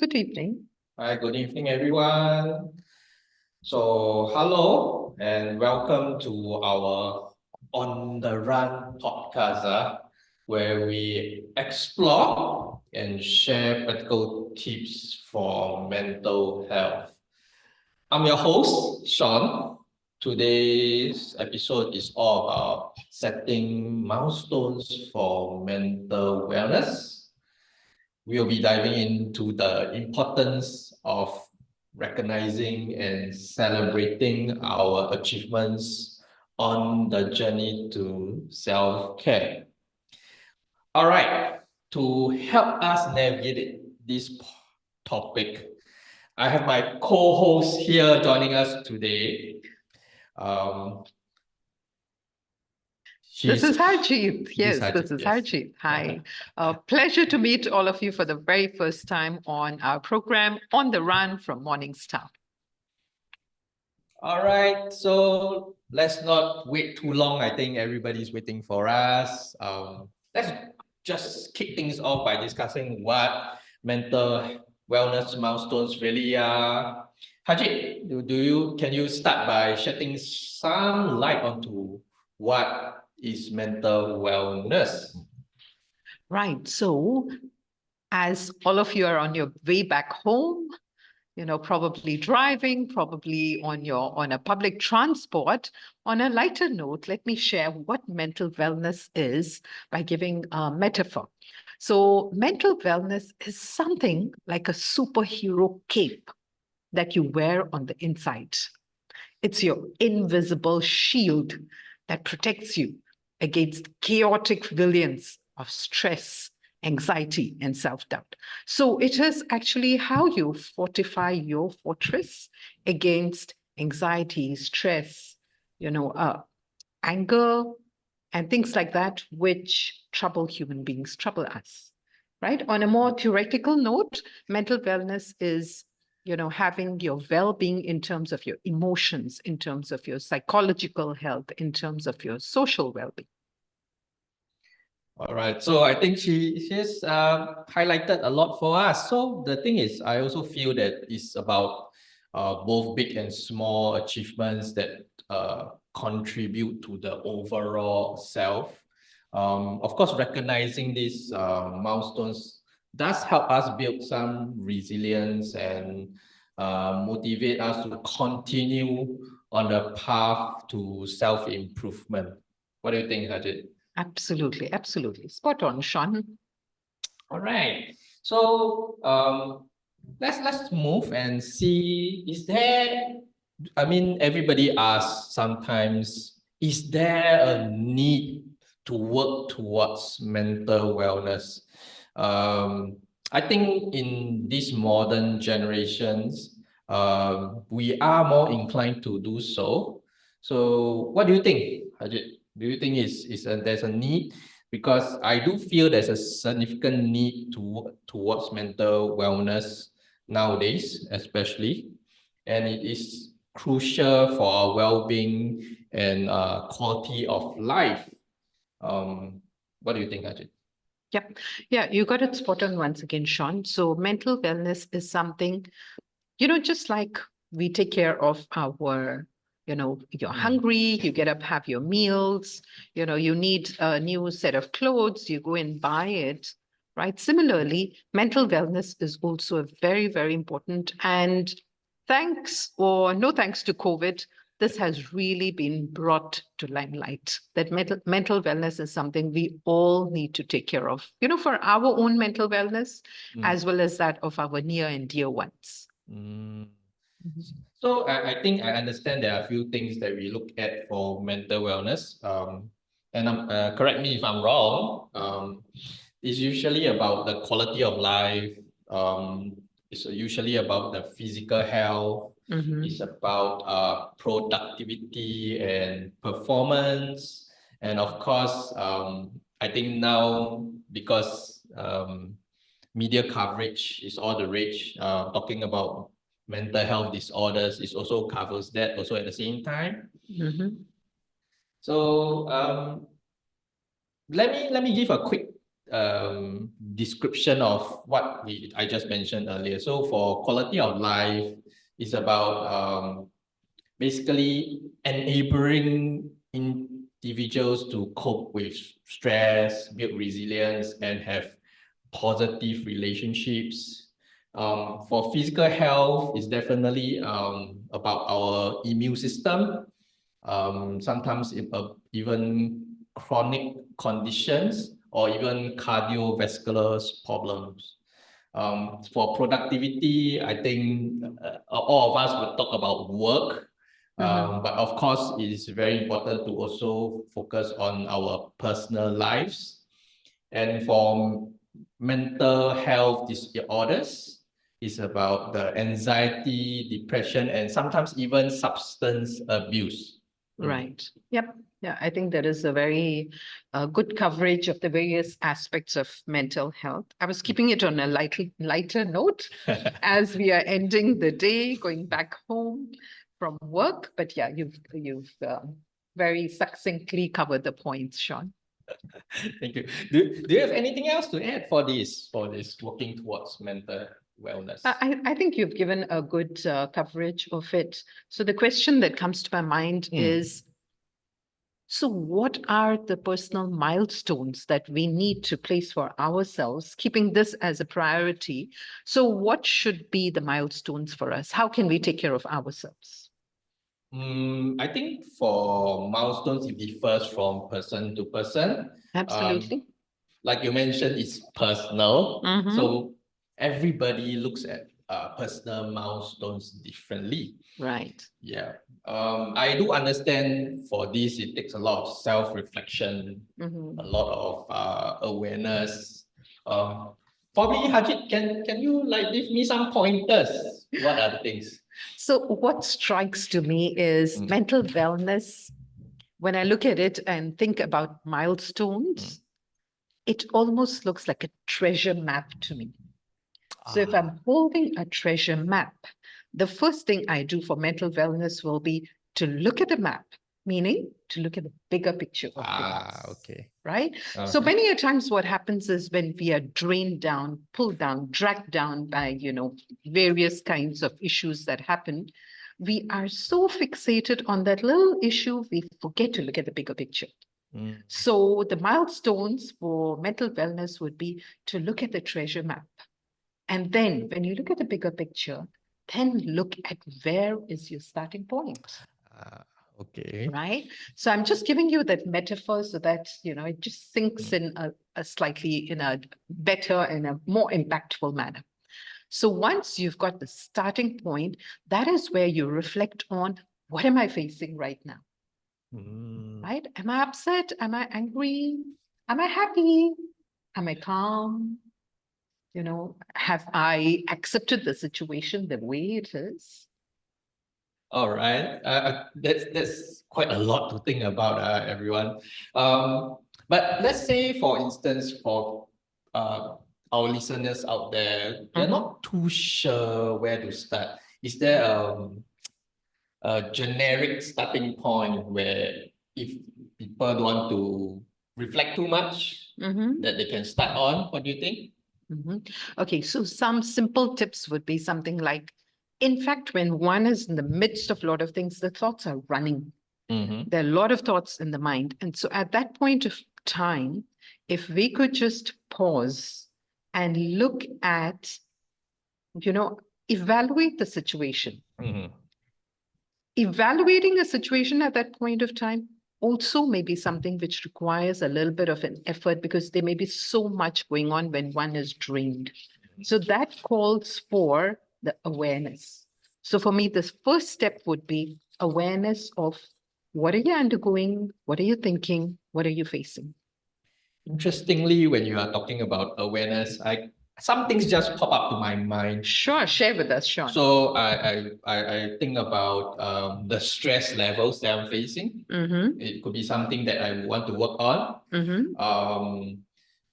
Good evening. Hi, good evening, everyone. So, hello and welcome to our On the Run podcast, where we explore and share practical tips for mental health. I'm your host, Sean. Today's episode is all about setting milestones for mental wellness. We'll be diving into the importance of recognizing and celebrating our achievements on the journey to self-care. All right, to help us navigate this topic, I have my co-host here joining us today. This is Harjeet. Yes, Harjeet, this is yes. Harjeet. Hi. Pleasure to meet all of you for the very first time on our program, On the Run from Morning Star. All right, so let's not wait too long. I think everybody's waiting for us. Let's just kick things off by discussing what mental wellness milestones really are. Haji, can you start by shedding some light onto what is mental wellness? Right. So, as all of you are on your way back home, probably driving, probably on a public transport. On a lighter note, let me share what mental wellness is by giving a metaphor. So, mental wellness is something like a superhero cape that you wear on the inside. It's your invisible shield that protects you against chaotic villains of stress, anxiety, and self-doubt. So it is actually how you fortify your fortress against anxiety, stress, anger, and things like that, which trouble human beings, trouble us, right? On a more theoretical note, mental wellness is having your well-being in terms of your emotions, in terms of your psychological health, in terms of your social well-being. All right, so I think she's highlighted a lot for us. So the thing is, I also feel that it's about both big and small achievements that contribute to the overall self. Of course, recognizing these milestones does help us build some resilience and motivate us to continue on the path to self-improvement. What do you think, Hajit? Absolutely, absolutely. Spot on, Sean. All right. So let's move and see. Everybody asks sometimes, is there a need to work towards mental wellness? I think in these modern generations, we are more inclined to do so. So what do you think, Hajit? Do you think there's a need? Because I do feel there's a significant need towards mental wellness nowadays, especially, and it is crucial for our well-being and quality of life. What do you think, Ajit? Yep. Yeah, you got it spot on once again, Sean. So mental wellness is something, just like we take care of our, you're hungry, you get up, have your meals, you need a new set of clothes, you go and buy it, right? Similarly, mental wellness is also a very, very important. And thanks or no thanks to COVID, this has really been brought to limelight that mental wellness is something we all need to take care of, for our own mental wellness, as well as that of our near and dear ones. So I think I understand there are a few things that we look at for mental wellness. And correct me if I'm wrong. It's usually about the quality of life. It's usually about the physical health. It's about productivity and performance. And of course, I think now because media coverage is all the rage, talking about mental health disorders, it also covers that also at the same time. So let me give a quick description of what I just mentioned earlier. So for quality of life, it's about basically enabling individuals to cope with stress, build resilience, and have positive relationships. For physical health, it's definitely about our immune system. Sometimes even chronic conditions or even cardiovascular problems. For productivity, I think all of us would talk about work, but of course, it is very important to also focus on our personal lives. And for mental health disorders, it's about the anxiety, depression, and sometimes even substance abuse. Right. Yep. Yeah, I think there is a very good coverage of the various aspects of mental health. I was keeping it on a lighter note as we are ending the day, going back home from work. But yeah, you've very succinctly covered the points, Sean. Thank you. Do you have anything else to add for this working towards mental wellness? I think you've given a good coverage of it. So the question that comes to my mind is, so what are the personal milestones that we need to place for ourselves, keeping this as a priority? So what should be the milestones for us? How can we take care of ourselves? I think for milestones, it differs from person to person. Absolutely. Like you mentioned, it's personal. Mhm. So everybody looks at personal milestones differently. Right. Yeah. I do understand for this, it takes a lot of self-reflection, a lot of awareness. Probably, Hajit, can you like give me some pointers? What are the things? So what strikes to me is mental wellness. When I look at it and think about milestones, it almost looks like a treasure map to me. So if I'm holding a treasure map, the first thing I do for mental wellness will be to look at the map, meaning to look at the bigger picture of things. Okay. Right? So many a times what happens is when we are drained down, pulled down, dragged down by, various kinds of issues that happen, we are so fixated on that little issue, we forget to look at the bigger picture. So the milestones for mental wellness would be to look at the treasure map. And then when you look at the bigger picture, then look at where is your starting point. Okay. Right? So I'm just giving you that metaphor so that, it just sinks in a slightly in a better and a more impactful manner. So once you've got the starting point, that is where you reflect on what am I facing right now? Right? Am I upset? Am I angry? Am I happy? Am I calm? Have I accepted the situation the way it is? All right. That's quite a lot to think about, everyone. But let's say, for instance, for our listeners out there, they're not too sure where to start. Is there a generic starting point where if people don't want to reflect too much, that they can start on? What do you think? Okay, so some simple tips would be something like, in fact, when one is in the midst of a lot of things, the thoughts are running. There are a lot of thoughts in the mind. And so at that point of time, if we could just pause and look at, evaluate the situation. Evaluating a situation at that point of time also may be something which requires a little bit of an effort because there may be so much going on when one is drained. So that calls for the awareness. So for me, the first step would be awareness of what are you undergoing? What are you thinking? What are you facing? Interestingly, when you are talking about awareness, some things just pop up to my mind. Sure, share with us, Sean. So I think about the stress levels that I'm facing. It could be something that I want to work on.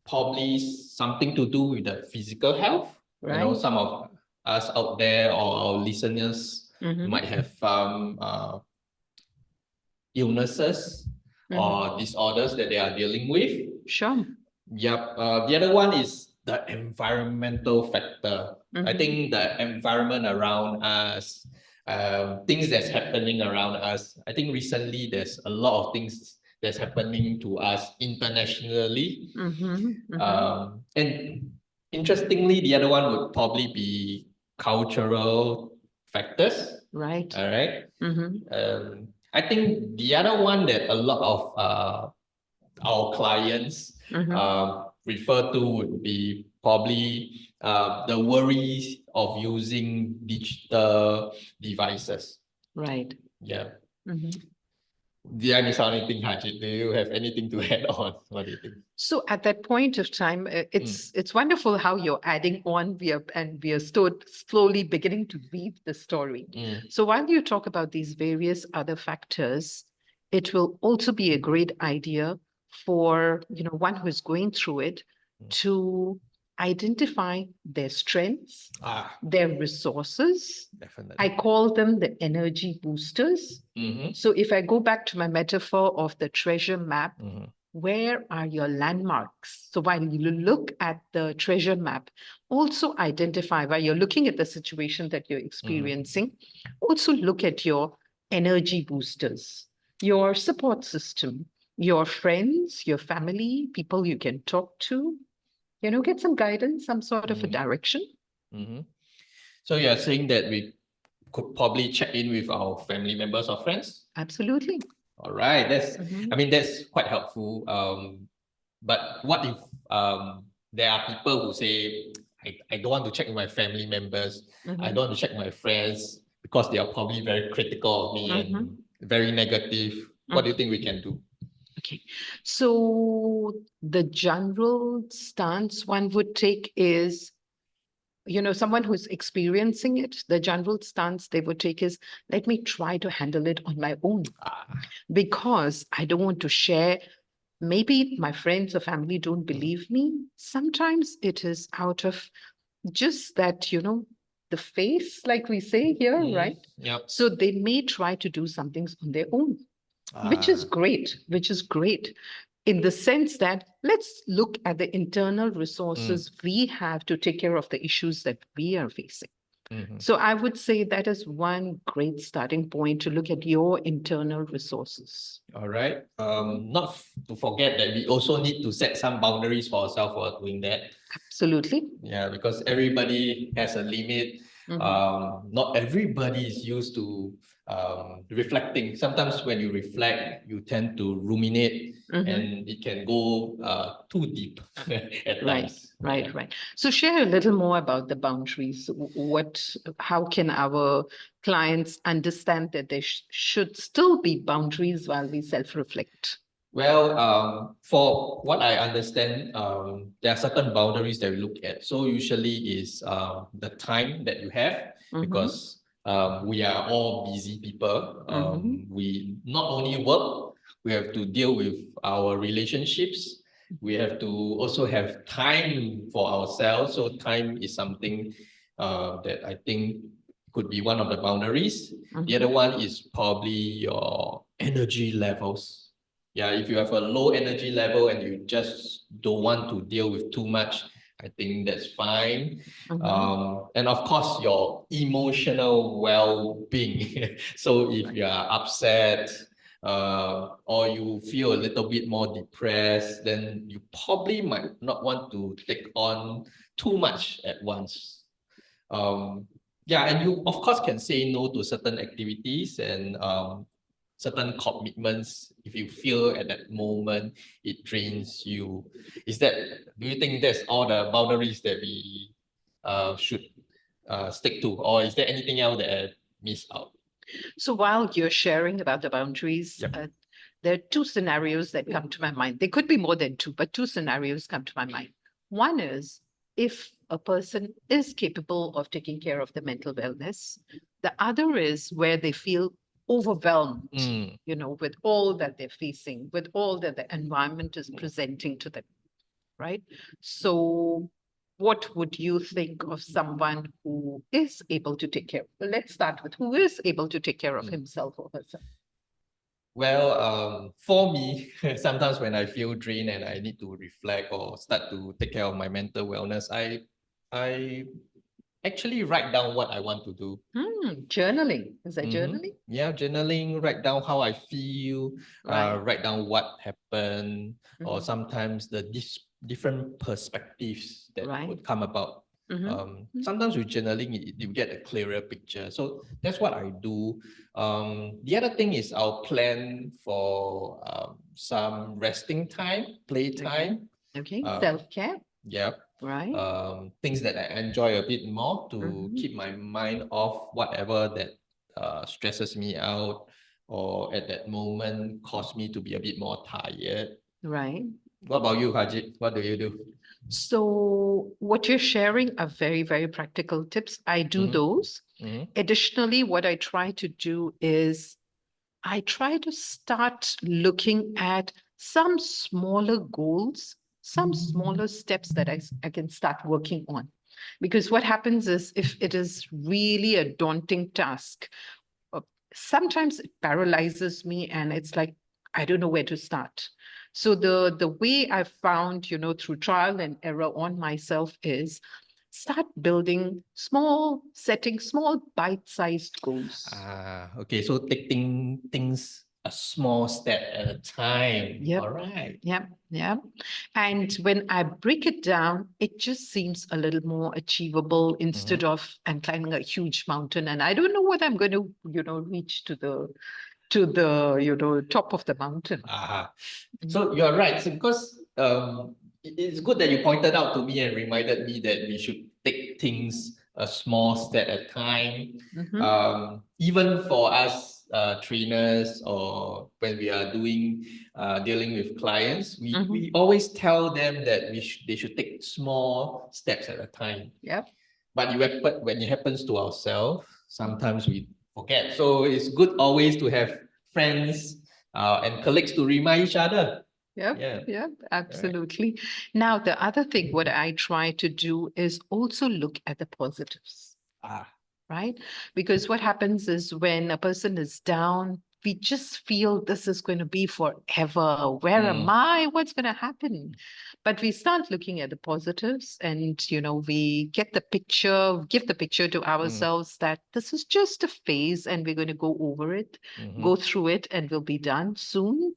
Probably something to do with the physical health. Right. Some of us out there or our listeners might have illnesses or disorders that they are dealing with. Sure. Yep. The other one is the environmental factor. I think the environment around us, things that's happening around us. I think recently there's a lot of things that's happening to us internationally. And interestingly, the other one would probably be cultural factors. Right. All right. I think the other one that a lot of our clients refer to would be probably the worries of using digital devices. Right. Yeah. Did I miss out anything, Hajit? Do you have anything to add on? What do you think? So at that point of time, it's wonderful how you're adding on. We are slowly beginning to weave the story. So while you talk about these various other factors, it will also be a great idea for one who is going through it to identify their strengths, their resources. Definitely. I call them the energy boosters. So if I go back to my metaphor of the treasure map, where are your landmarks? So while you look at the treasure map, also identify while you're looking at the situation that you're experiencing, also look at your energy boosters, your support system, your friends, your family, people you can talk to, get some guidance, some sort of a direction. So you're saying that we could probably check in with our family members or friends? Absolutely. All right, I mean, that's quite helpful. But what if there are people who say, I don't want to check with my family members, I don't want to check my friends because they are probably very critical of me and very negative. What do you think we can do? Okay, so the general stance one would take is, someone who's experiencing it, the general stance they would take is, let me try to handle it on my own because I don't want to share. Maybe my friends or family don't believe me. Sometimes it is out of just that, the face, like we say here, right? Yep. So they may try to do some things on their own, which is great in the sense that let's look at the internal resources we have to take care of the issues that we are facing. So I would say that is one great starting point to look at your internal resources. All right. Not to forget that we also need to set some boundaries for ourselves for doing that. Absolutely. Yeah, because everybody has a limit. Not everybody is used to reflecting. Sometimes when you reflect, you tend to ruminate and it can go too deep at times. Right. So share a little more about the boundaries. How can our clients understand that there should still be boundaries while we self-reflect? Well, for what I understand, there are certain boundaries that we look at. So usually is the time that you have, because we are all busy people. We not only work, we have to deal with our relationships. We have to also have time for ourselves. So time is something that I think could be one of the boundaries. The other one is probably your energy levels. Yeah, if you have a low energy level and you just don't want to deal with too much, I think that's fine. And of course, your emotional well-being. So if you are upset or you feel a little bit more depressed, then you probably might not want to take on too much at once. Yeah, and you of course can say no to certain activities and certain commitments if you feel at that moment it drains you. Do you think that's all the boundaries that we should stick to, or is there anything else that I missed out? So while you're sharing about the boundaries, there are two scenarios that come to my mind. There could be more than two, but two scenarios come to my mind. One is if a person is capable of taking care of the mental wellness. The other is where they feel overwhelmed, with all that they're facing, with all that the environment is presenting to them, right? So what would you think of someone who is able to take care? Well, let's start with who is able to take care of himself or herself. Well, for me, sometimes when I feel drained and I need to reflect or start to take care of my mental wellness, I actually write down what I want to do. Journaling. Is that Mhm. journaling? Yeah, journaling, write down how I feel, Right. write down what happened, or Mhm. sometimes the different perspectives that Right. would come about. Mhm. Sometimes with journaling, you get a clearer picture. So that's what I do. The other thing is I'll plan for some resting time, play Okay. time. Okay. Uh, Self-care. yeah, Right. things that I enjoy a bit more to Mhm. keep my mind off whatever that stresses me out or at that moment cause me to be a bit more tired. Right. What about you, Hajit? What do you do? So what you're sharing are very, very practical tips. I do Mm-hmm. those. Mm-hmm. Additionally, what I try to do is I try to start looking at some smaller goals, some smaller steps that I can start working on. Because what happens is if it is really a daunting task, uh, sometimes it paralyzes me and it's like, I don't know where to start. So the way I've found, through trial and error on myself is start building setting small bite-sized goals. Okay. So taking things a small step at a time. Yep. All right. Yep. Yep. And when I break it down, it just seems a little more achievable instead of I'm climbing a huge mountain and I don't know what I'm going to, reach to the top of the mountain. So you're right. So because it's good that you pointed out to me and reminded me that we should take things a small step at a time. Mhm. Even for us trainers or when we are doing dealing with clients, we always tell them that they should take small steps at a time. Yep. But when it happens to ourselves, sometimes we forget. So it's good always to have friends and colleagues to remind each other. Yep. Yeah. Yep. Absolutely. Now, the other thing, what I try to do is also look at the positives. Right? Because what happens is when a person is down, we just feel this is going to be forever. Where am I? What's going to happen? But we start looking at the positives and, we get the picture, give the picture to ourselves that this is just a phase and we're going to go over it, go through it, and we'll be done soon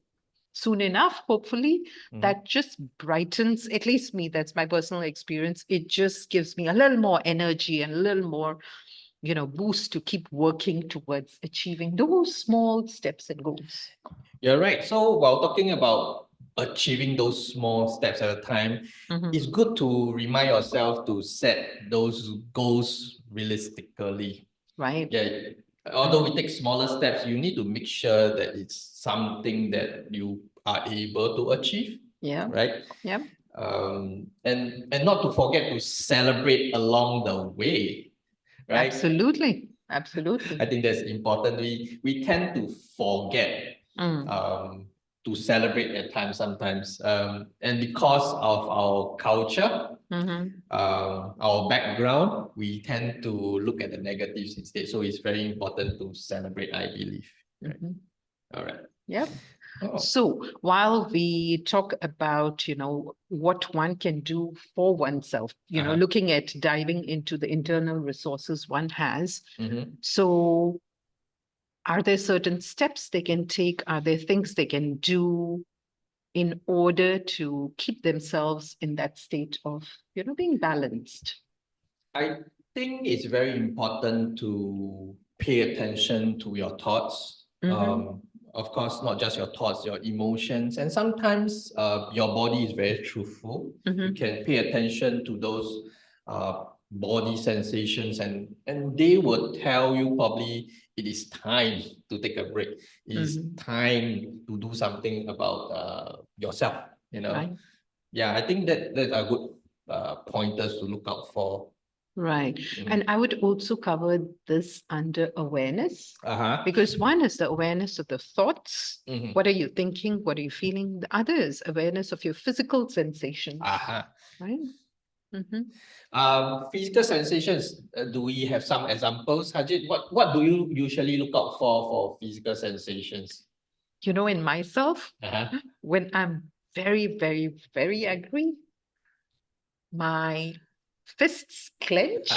enough, hopefully. That just brightens, at least me, that's my personal experience. It just gives me a little more energy and a little more boost to keep working towards achieving those small steps and goals. You're right. So while talking about achieving those small steps at a time, it's good to remind yourself to set those goals realistically. Right. Yeah. Although we take smaller steps, you need to make sure that it's something that you are able to achieve. Yeah. Right. Yeah. And not to forget to celebrate along the way. Right. Absolutely. Absolutely. I think that's important. We tend to forget to celebrate at times sometimes. And because of our culture, our background, we tend to look at the negatives instead. So it's very important to celebrate, I believe. Right? All right. Yep. Oh. So while we talk about, what one can do for oneself, looking at diving into the internal resources one has. So are there certain steps they can take? Are there things they can do in order to keep themselves in that state of, being balanced? I think it's very important to pay attention to your thoughts. Of course, not just your thoughts, your emotions. And sometimes your body is very truthful. You can pay attention to those body sensations and they will tell you probably it is time to take a break. It is time to do something about yourself, Right. Yeah, I think that are good pointers to look out for. Right. And I would also cover this under awareness, because one is the awareness of the thoughts. What are you thinking? What are you feeling? The other is awareness of your physical sensations. Right. Physical sensations, do we have some examples, Hajit? What do you usually look out for physical sensations? You know, in myself, Uh-huh. when I'm very, very, very angry, my fists clench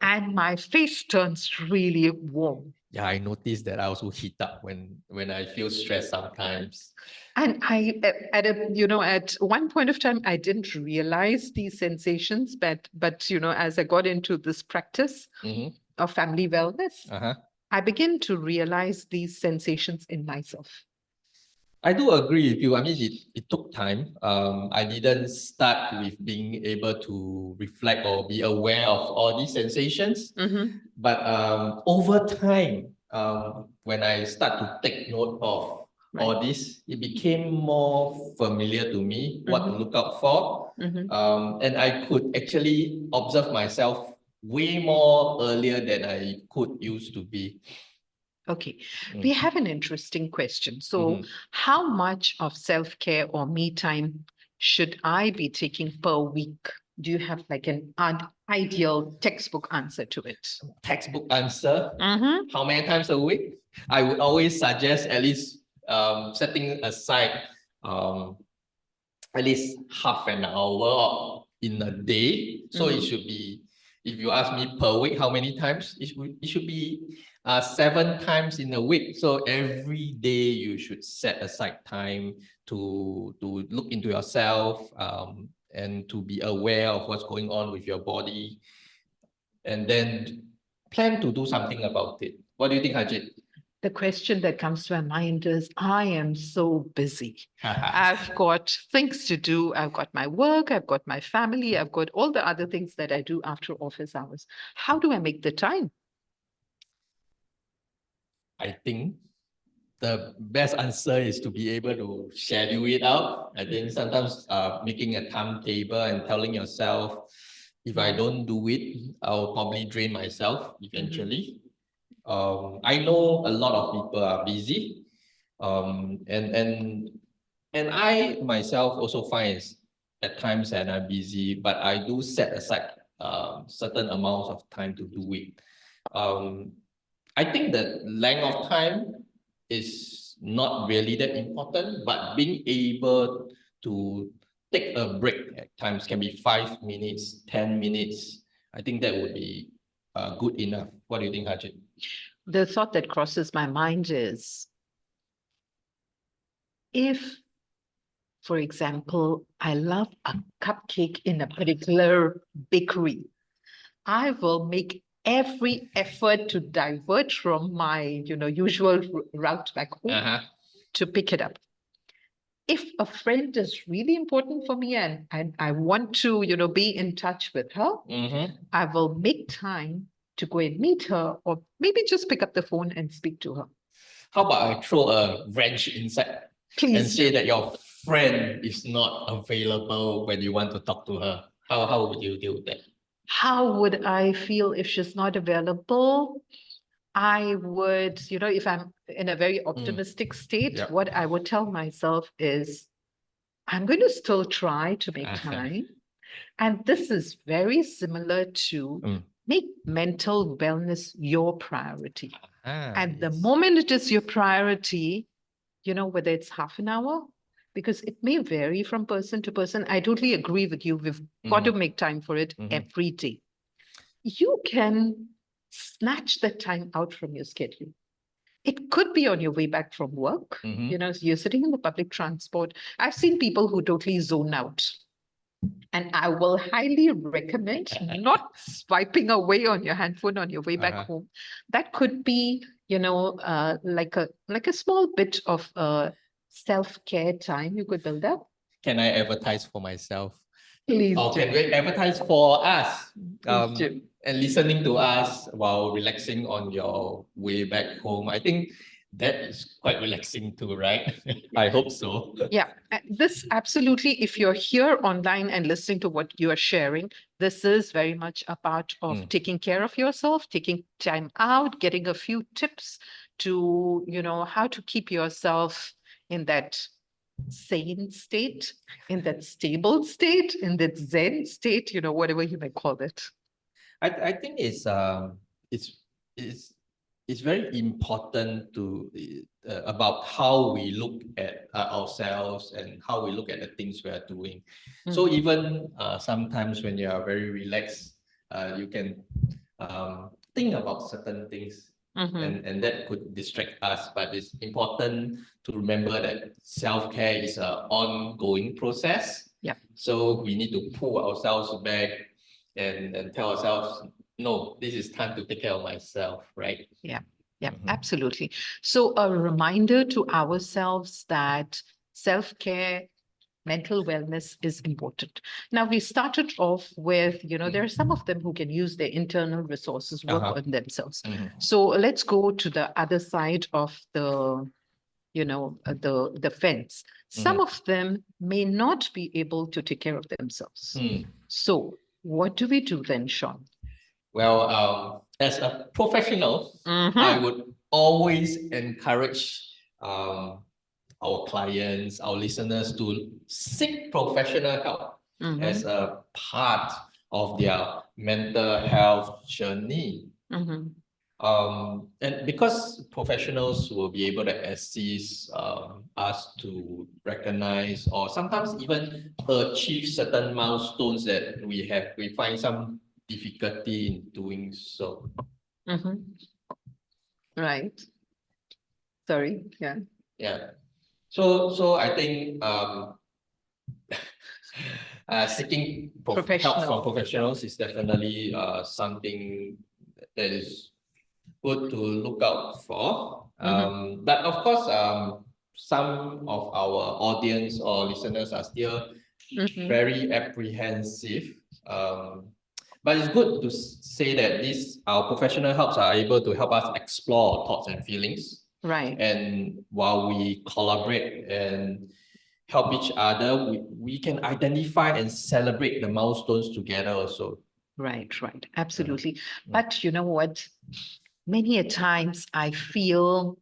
and my face turns really warm. Yeah, I noticed that I also heat up when I feel stressed sometimes. And at one point of time, I didn't realize these sensations, but as I got into this practice Mhm. of family wellness, Uh-huh. I began to realize these sensations in myself. I do agree with you. I mean, it took time. I didn't start with being able to reflect or be aware of all these sensations. Mhm. But over time, when I start to take note of all Right. this, it became more familiar to me what to Mhm. look out for. Mhm. And I could actually observe myself way more earlier than I could used to be. Okay, Mm. we have an interesting question. So, Mhm. how much of self-care or me time should I be taking per week? Do you have like an ideal textbook answer to it? Textbook answer. Mm-hmm. How many times a week? I would always suggest at least setting aside um, at least half an hour in a day. So it should be, if you ask me per week, how many times? It should be 7 times in a week. So every day you should set aside time to look into yourself and to be aware of what's going on with your body, and then plan to do something about it. What do you think, Hajit? The question that comes to my mind is, I am so busy. I've got things to do. I've got my work, I've got my family, I've got all the other things that I do after office hours. How do I make the time? I think the best answer is to be able to schedule it out. I think sometimes making a timetable and telling yourself, if I don't do it, I'll probably drain myself eventually. I know a lot of people are busy, and I myself also find at times that I'm busy, but I do set aside certain amounts of time to do it. Um, I think the length of time is not really that important, but being able to take a break at times can be 5 minutes, 10 minutes. I think that would be good enough. What do you think, Hajit? The thought that crosses my mind is, if, for example, I love a cupcake in a particular bakery, I will make every effort to divert from my, usual route back home Uh-huh. to pick it up. If a friend is really important for me and I want to, be in touch with her, I will make time to go and meet her, or maybe just pick up the phone and speak to her. How about I throw a wrench inside and Please say do. that your friend is not available when you want to talk to her? How would you deal with that? How would I feel if she's not available? I would, if I'm in a very optimistic state, Yep. what I would tell myself is, I'm going to still try to make time. And this is very similar to make mental wellness your priority. And the moment it is your priority, whether it's half an hour, because it may vary from person to person. I totally agree with you. We've got to make time for it every day. You can snatch that time out from your schedule. It could be on your way back from work. You're sitting in the public transport. I've seen people who totally zone out. And I will highly recommend not swiping away on your handphone on your way back home. That could be, like a small bit of self-care time you could build up. Can I advertise for myself? Please Or do. can we advertise for us? Please do. And listening to us while relaxing on your way back home. I think that is quite relaxing too, right? I hope so. Yeah, this absolutely, if you're here online and listening to what you are sharing, this is very much a part of taking care of yourself, taking time out, getting a few tips to, how to keep yourself in that sane state, in that stable state, in that Zen state, whatever you may call it. I think it's it's very important to about how we look at ourselves and how we look at the things we are doing. So even sometimes when you are very relaxed, you can think about certain things, and that could distract us. But it's important to remember that self-care is an ongoing process. Yeah. So we need to pull ourselves back and tell ourselves, no, this is time to take care of myself, right? Yeah, absolutely. So a reminder to ourselves that self-care, mental wellness is important. Now, we started off with, there are some of them who can use their internal resources, work on themselves. So let's go to the other side of the, the fence. Some of them may not be able to take care of themselves. So what do we do then, Sean? Well, as a professional, I would always encourage our clients, our listeners to seek professional help as a part of their mental health journey. And because professionals will be able to assist us to recognize or sometimes even achieve certain milestones that we find some difficulty in doing so. Right. Sorry. Yeah. Yeah. So I think seeking help from professionals is definitely something that is good to look out for. But of course, some of our audience or listeners are still very apprehensive. But it's good to say that our professional helps are able to help us explore thoughts and feelings. Right. And while we collaborate and help each other, we can identify and celebrate the milestones together also. Right. Absolutely. But you know what? Many a times I feel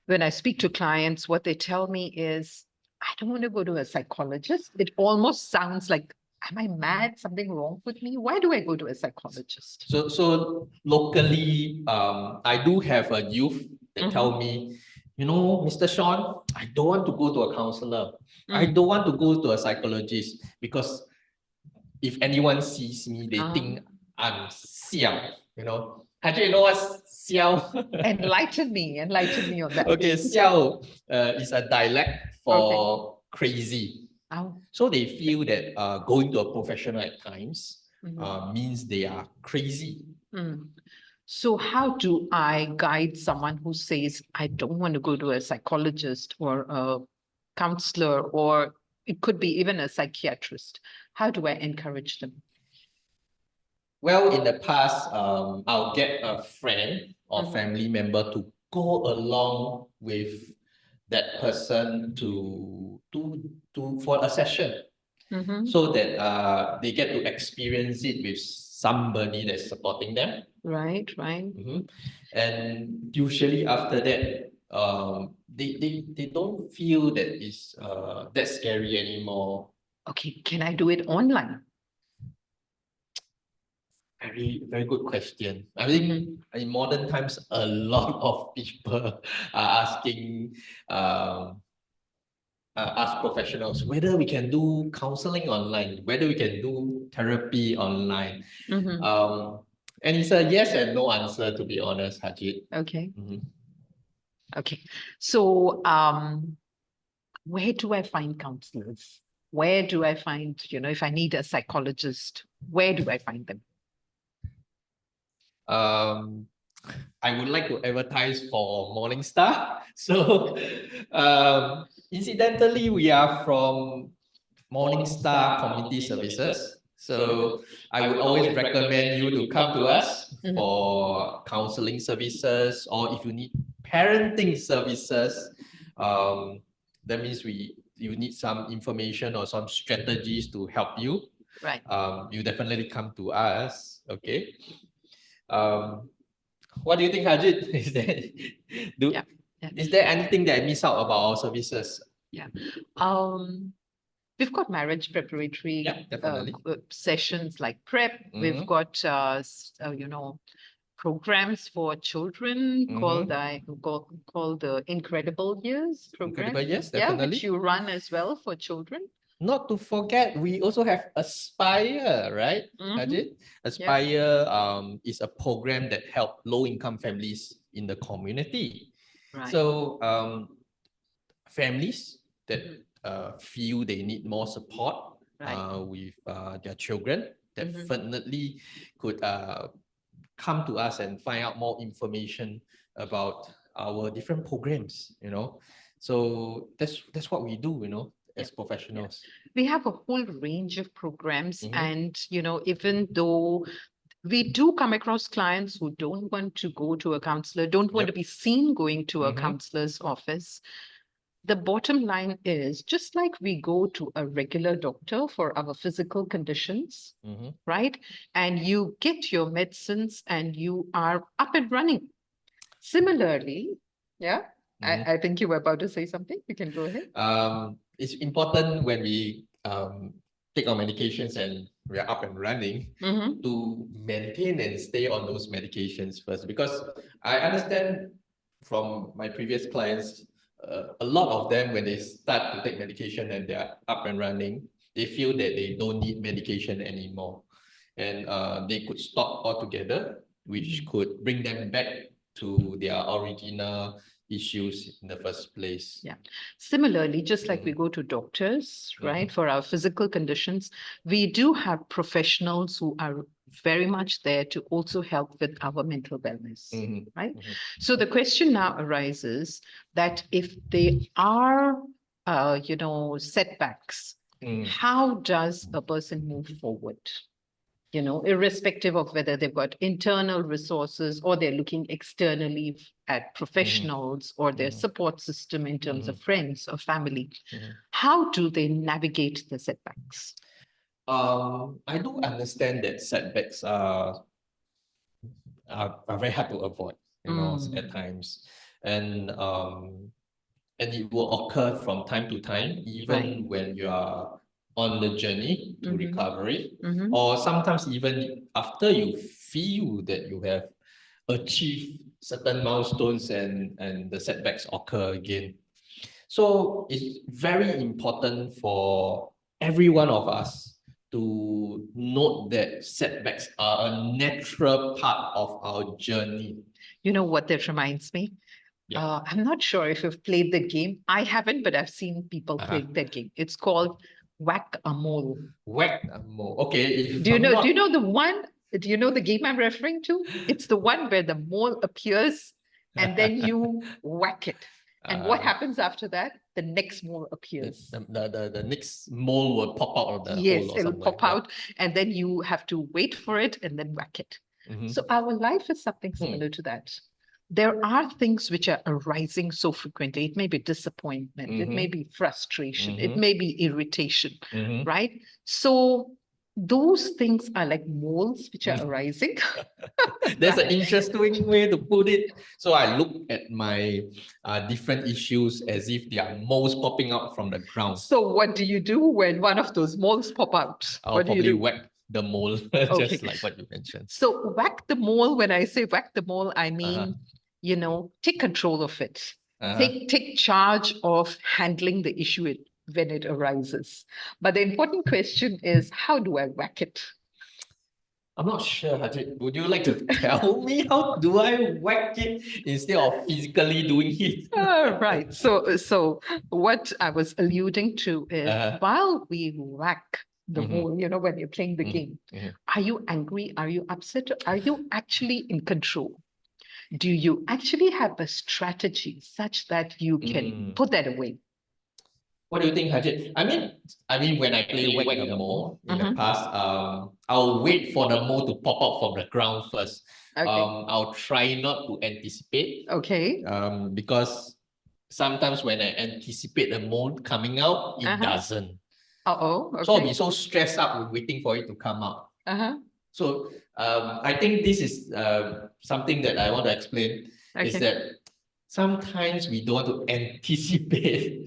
when I speak to clients, what they tell me is, I don't want to go to a psychologist. It almost sounds like, am I mad? Something wrong with me? Why do I go to a psychologist? So locally, I do have a youth that tell me, Mr. Sean, I don't want to go to a counselor. I don't want to go to a psychologist because if anyone sees me, they think I'm xiao, Actually, you know what's xiao? Enlighten me on that. Okay, xiao is a dialect for crazy. So they feel that going to a professional at times means they are crazy. So how do I guide someone who says, I don't want to go to a psychologist or a counselor, or it could be even a psychiatrist? How do I encourage them? Well, in the past, I'll get a friend or family member to go along with that person for a session, so that they get to experience it with somebody that's supporting them. Right. And usually after that, they don't feel that it's that scary anymore. Okay, can I do it online? Very good question. I think in modern times, a lot of people are asking us professionals whether we can do counseling online, whether we can do therapy online. And it's a yes and no answer, to be honest, Harjit. Okay. Okay. So where do I find counselors? Where do I find, if I need a psychologist, where do I find them? I would like to advertise for Morningstar. So incidentally, we are from Morningstar Community Services. So I would always recommend you to come to us for counseling services, or if you need parenting services, that means you need some information or some strategies to help you. Right. You definitely come to us. Okay. What do you think, Harjit? Is there anything that I miss out about our services? Yeah. We've got marriage preparatory definitely. sessions like PrEP. We've got, programs for children called Mhm. called the Incredible Years program. Incredible, yes, Yeah, which definitely. you run as well for children. Not to forget, we also have Aspire, right, Ajit? Aspire is a program that help low-income families in the community. Right. So families that feel they need more support Right. with their children definitely could come to us and find out more information about our different programs, you know. So that's what we do, you know, as professionals. We have a whole range of programs, Mhm. and even though we do come across clients who don't want to go to a counselor, don't want to Yep. be seen going to a Mhm. counselor's office. The bottom line is, just like we go to a regular doctor for our physical conditions, Mhm. right? And you get your medicines and you are up and running. Similarly, yeah, Mhm. I think you were about to say something. You can go ahead. It's important when we take our medications and we are up and running Mhm. to maintain and stay on those medications first. Because I understand from my previous clients, a lot of them, when they start to take medication and they are up and running, they feel that they don't need medication anymore. And they could stop altogether, which could bring them back to their original issues in the first place. Yeah. Similarly, just like we Mhm. go to doctors, right, for our physical conditions, we do have professionals who are very much there to also help with our mental wellness, Mhm. right? Mhm. So the question now arises that if they are, setbacks, Mm. how does a person move forward? Irrespective of whether they've got internal resources or they're looking externally at professionals or their support system in terms of friends or family. How do they navigate the setbacks? I do understand that setbacks are very hard to avoid, you know, at times. And and it will occur from time to time, even when you are on the journey to recovery, or sometimes even after you feel that you have achieved certain milestones and the setbacks occur again. So it's very important for every one of us to note that setbacks are a natural part of our journey. You know what that reminds me? Yeah. I'm not sure if you've played the game. I haven't, but I've seen people play that game. It's called Whack a Mole. Whack more. Okay, if Do you I'm know? Do you not. know the one? Do you know the game I'm referring to? It's the one where the mole appears and then you whack it. And what happens after that? The next mole appears. The next mole will pop out of the Yes, hole or it'll somewhere. pop out, and then you have to wait for it and then whack it. So our life is something similar to that. There are things which are arising so frequently. It may be disappointment, it may be frustration, it may be irritation, right? So those things are like moles which are arising. That's an interesting way to put it. So I look at my different issues as if they are moles popping out from the ground. So what do you do when one of those moles pop out? I'll What do you probably do? whack the mole, Okay. just like what you mentioned. So whack the mole, when I say whack the mole, I mean, take control of it. Take charge of handling the issue when it arises. But the important question is, how do I whack it? I'm not sure, Hajit. Would you like to tell me how do I whack it instead of physically doing it? Right. So what I was alluding to is, while we whack the mole, when you're playing the game, are you angry? Are you upset? Are you actually in control? Do you actually have a strategy such that you can put that away? What do you think, Hajit? I mean, when I play whack the mole in the past, I'll wait for the mole to pop out from the ground first. I'll try not to anticipate. Okay. Because sometimes when I anticipate the mole coming out, it doesn't. Uh-oh. So I'll Okay. be so stressed out with waiting for it to come out. Uh-huh. So I think this is something that I want to explain is Okay. that sometimes we don't want to anticipate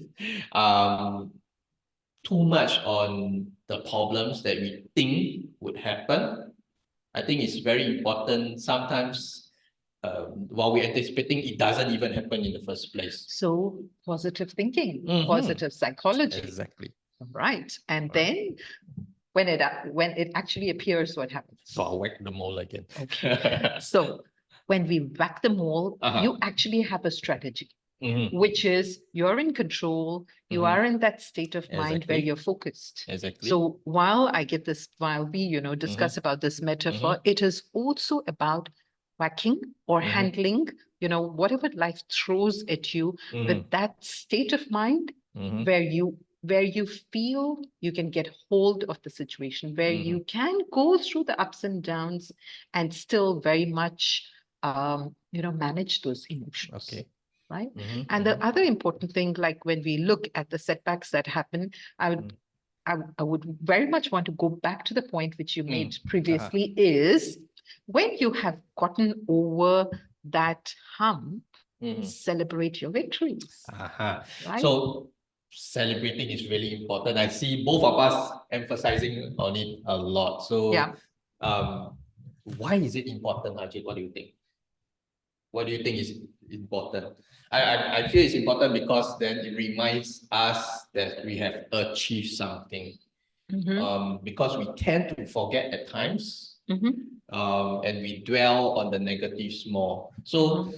too much on the problems that we think would happen. I think it's very important sometimes while we're anticipating, it doesn't even happen in the first place. So positive thinking, Mhm. positive psychology. Exactly. Right. And Right. then when it actually appears, what happens? So I'll whack the mole again. Okay. So when we whack the mole, you actually have a strategy, which is you're in control, you are in that state of mind where Exactly. you're focused. Exactly. So while we, discuss about this metaphor, it is also about whacking or handling, whatever life throws at you with that state of mind where you feel you can get hold of the situation, where you can go through the ups and downs and still very much manage those emotions. Okay. Right. And the other important thing, like when we look at the setbacks that happen, I would very much want to go back to the point which you made previously, is when you have gotten over that hump, celebrate your victories. Right? So celebrating is really important. I see both of us emphasizing on it a lot. So Yeah. why is it important, Ajit? What do you think? What do you think is important? I feel it's important because then it reminds us that we have achieved something. Because we tend to forget at times, and we dwell on the negatives more. So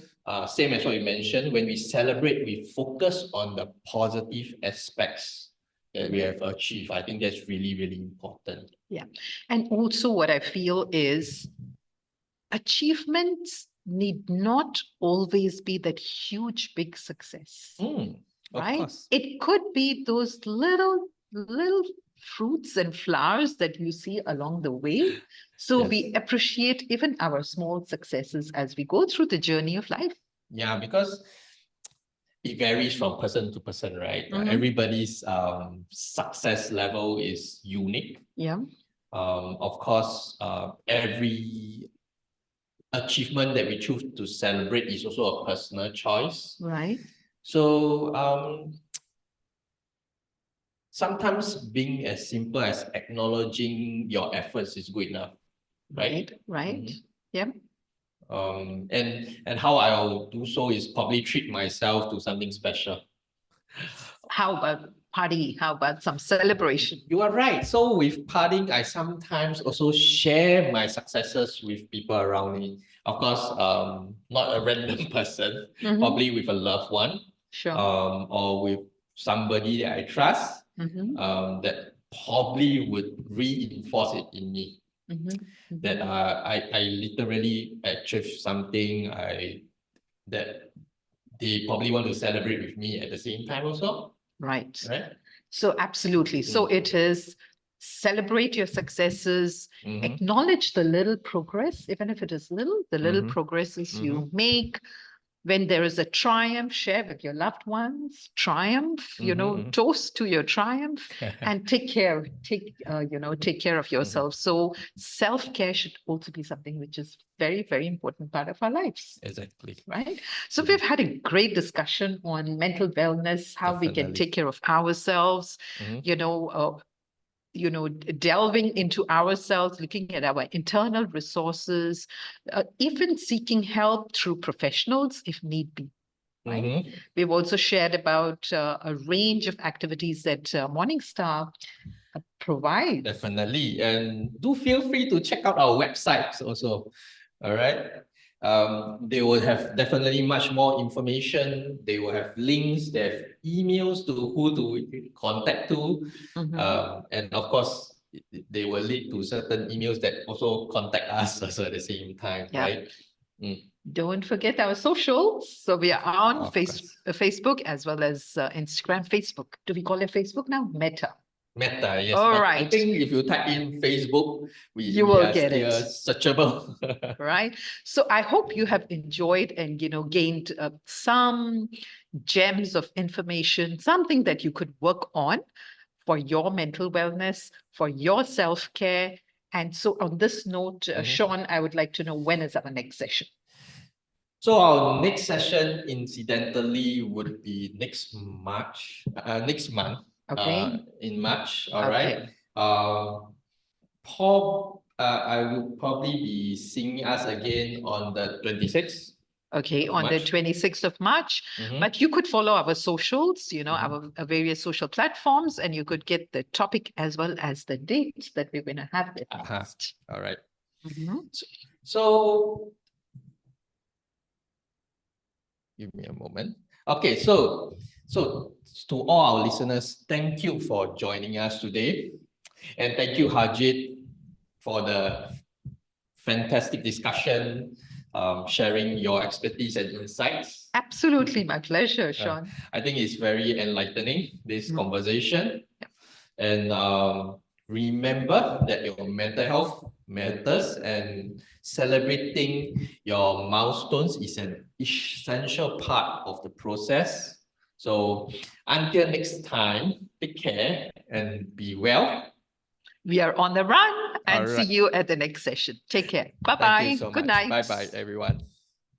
same as what you mentioned, when we celebrate, we focus on the positive aspects that we have achieved. I think that's really, really important. Yeah. And also what I feel is achievements need not always be that huge, big success. Of Right? course. It could be those little fruits and flowers that you see along the way. So we appreciate even our small successes as we go through the journey of life. Yeah, because it varies from person to person, right? Everybody's success level is unique. Yeah. Of course, every achievement that we choose to celebrate is also a personal choice. Right. So sometimes being as simple as acknowledging your efforts is good enough, right? Right. Yeah. And how I'll do so is probably treat myself to something special. How about party? How about some celebration? You are right. So with partying, I sometimes also share my successes with people around me. Of course, not a random person, probably with a loved one, Sure. or with somebody that I trust, that probably would reinforce it in me. That I literally achieved something that they probably want to celebrate with me at the same time also. Right. Right. So absolutely. So it is celebrate your successes, acknowledge the little progress, even if it is little, the little progresses you make. When there is a triumph, share with your loved ones, triumph, toast to your triumph and take care of yourself. So self-care should also be something which is very, very important part of our lives. Exactly. Right. So we've had a great discussion on mental wellness, how we can take care of ourselves, delving into ourselves, looking at our internal resources, even seeking help through professionals if need be. Right? We've also shared about a range of activities that Morningstar provides. Definitely. And do feel free to check out our websites also. All right. They will have definitely much more information. They will have links, they have emails to who to contact to. And of course, they will lead to certain emails that also contact us also at the same time, right? Don't forget our socials. So we are on Facebook as well as Instagram. Facebook. Do we call it Facebook now? Meta. Meta, yes. All But right. I think if you type in Facebook, you will get it. Searchable. Right. So I hope you have enjoyed and gained some gems of information, something that you could work on for your mental wellness, for your self-care. And so on this note, Sean, I would like to know, when is our next session? So our next session, incidentally, would be next month. Okay. In March. All right. I will probably be seeing us again on the 26th. Okay, Of on the March. 26th of March. Mhm. But you could follow our socials, you know, Mhm. our various social platforms, and you could get the topic as well as the dates that we're going to have it Uh-huh. next. All right. Mhm. So give me a moment. Okay, so to all our listeners, thank you for joining us today. And thank you, Harjit, for the fantastic discussion, sharing your expertise and insights. Absolutely, my pleasure, Sean. I think it's very enlightening, this Mm. conversation. Yeah. And remember that your mental health matters, and celebrating your milestones is an essential part of the process. So until next time, take care and be well. We are on the run and All see right. you at the next session. Take care. Thank you Bye-bye. so Good much. night. Bye-bye, everyone.